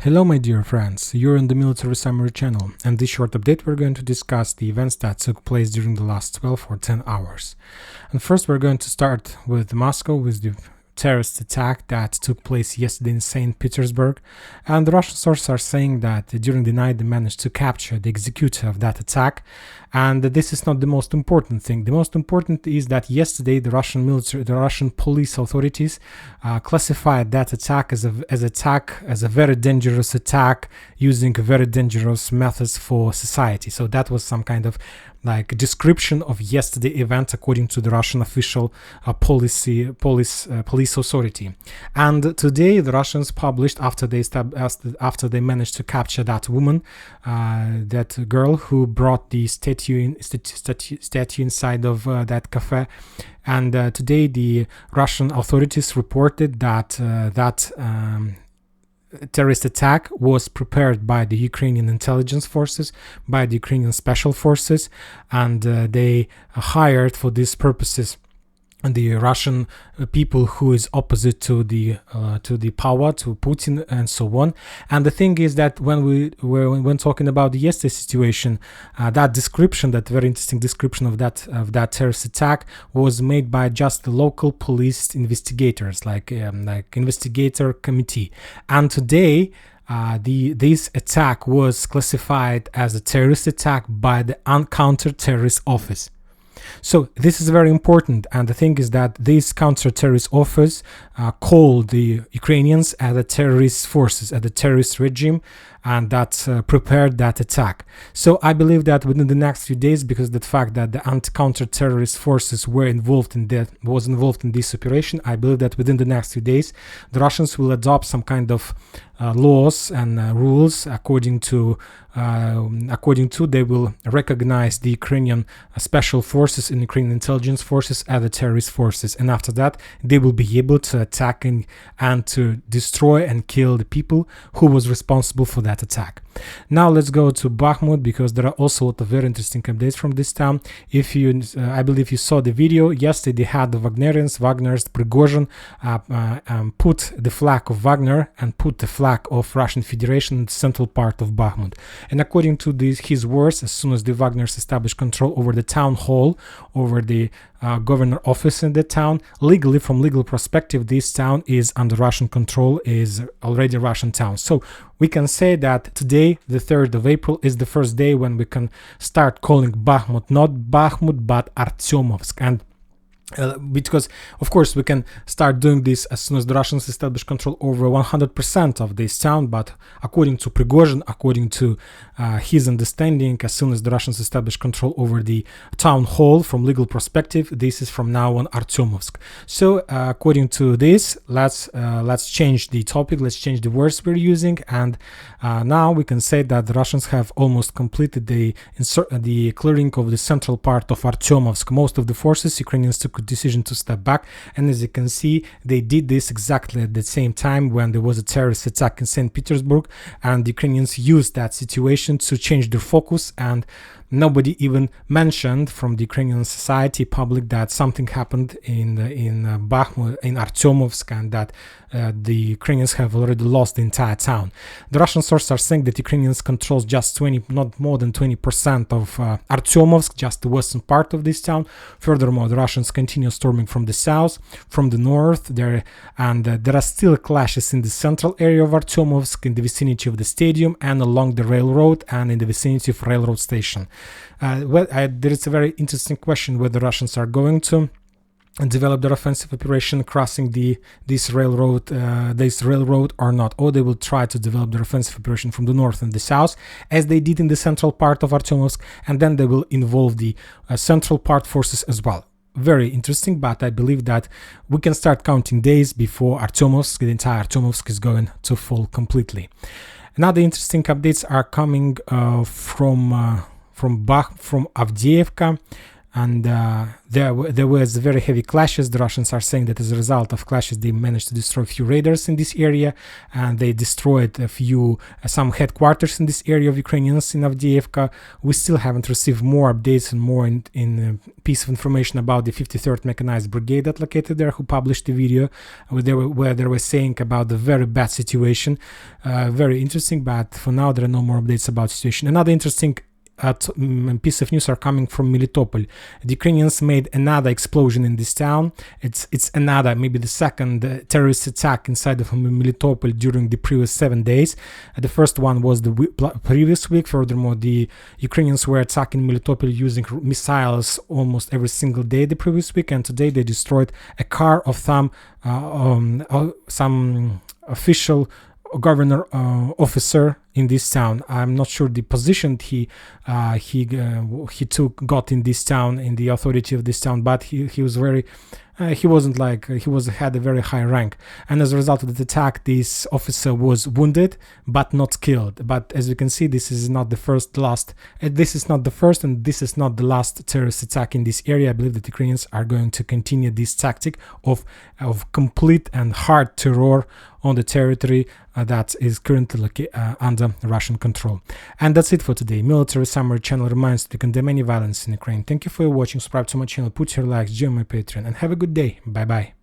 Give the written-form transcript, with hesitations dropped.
Hello my dear friends, you're on the Military Summary channel, and this short update we're going to discuss the events that took place during the last 12 or 10 hours. And first we're going to start with Moscow, with the terrorist attack that took place yesterday in St. Petersburg, and the Russian sources are saying that during the night they managed to capture the executor of that attack, and this is not the most important thing. The most important is that yesterday the Russian police authorities classified that attack as a very dangerous attack using very dangerous methods for society. So that was some kind of like description of yesterday event according to the Russian official police authority. And today the Russians published, after they managed to capture that woman, that girl who brought the statue inside of that cafe. And today the Russian authorities reported that terrorist attack was prepared by the Ukrainian intelligence forces, by the Ukrainian special forces, and they hired for these purposes the Russian people who is opposite to the power, to Putin, and so on. And the thing is that when talking about the yesterday situation, that description, that very interesting description of that terrorist attack, was made by just the local police investigators, like investigator committee. And today, this attack was classified as a terrorist attack by the Counter-Terrorist Office. So this is very important, and the thing is that this counter-terrorist office called the Ukrainians as the terrorist forces, as the terrorist regime, and that prepared that attack. So I believe that within the next few days, because the fact that the anti-counter-terrorist forces was involved in this operation, I believe that within the next few days the Russians will adopt some kind of laws and rules according to they will recognize the Ukrainian special forces and Ukrainian intelligence forces as the terrorist forces, and after that they will be able to attack and to destroy and kill the people who was responsible for that attack. Now let's go to Bakhmut, because there are also a lot of very interesting updates from this town. If you I believe you saw the video yesterday, they had the Wagner's Prigozhin put the flag of Wagner and put the flag of Russian Federation in the central part of Bakhmut. And according to his words, as soon as the Wagners established control over the town hall, over the governor office in the town, legally, from legal perspective, this town is under Russian control, is already a Russian town. So we can say that today, the 3rd of April, is the first day when we can start calling Bakhmut not Bakhmut but Artemovsk. And because of course we can start doing this as soon as the Russians establish control over 100% of this town, but according to Prigozhin, according to his understanding, as soon as the Russians establish control over the town hall, from legal perspective, this is from now on Artemovsk. So according to this, let's change the topic, let's change the words we're using, and now we can say that the Russians have almost completed the clearing of the central part of Artemovsk. Most of the forces, Ukrainians took a decision to step back, and as you can see, they did this exactly at the same time when there was a terrorist attack in St. Petersburg, and the Ukrainians used that situation to change their focus, and nobody even mentioned from the Ukrainian society public that something happened in Bakhmut, in Artemovsk, and that the Ukrainians have already lost the entire town. The Russian sources are saying that Ukrainians control just not more than 20% of Artemovsk, just the western part of this town. Furthermore, the Russians continue storming from the south, from the north, there are still clashes in the central area of Artemovsk, in the vicinity of the stadium and along the railroad, and in the vicinity of railroad station. There is a very interesting question whether the Russians are going to develop their offensive operation crossing this railroad or not, or they will try to develop their offensive operation from the north and the south, as they did in the central part of Artemovsk, and then they will involve the central part forces as well. Very interesting, but I believe that we can start counting days before Artemovsk, the entire Artemovsk, is going to fall completely. Another interesting updates are coming from Avdiivka. and there was very heavy clashes. The Russians are saying that as a result of clashes they managed to destroy a few radars in this area, and they destroyed some headquarters in this area of Ukrainians in Avdiivka. We still haven't received more updates and more in piece of information about the 53rd Mechanized Brigade that located there, who published the video where they were saying about the very bad situation. Very interesting, but for now there are no more updates about the situation. Another interesting piece of news are coming from Melitopol. The Ukrainians made another explosion in this town. It's another, maybe the second terrorist attack inside of Melitopol during the previous 7 days. The first one was the previous week. Furthermore, the Ukrainians were attacking Melitopol using missiles almost every single day the previous week, and today they destroyed a car of some official governor officer in this town. I'm not sure the position he got in this town, in the authority of this town, but he was very had a very high rank, and as a result of the attack this officer was wounded but not killed. But as you can see, this is not the first and this is not the last terrorist attack in this area. I believe that the Ukrainians are going to continue this tactic of complete and hard terror on the territory that is currently under Russian control. And that's it for today. Military Summary channel reminds you to condemn any violence in Ukraine. Thank you for watching. Subscribe to my channel, put your likes, join my Patreon, and have a good day. Bye bye.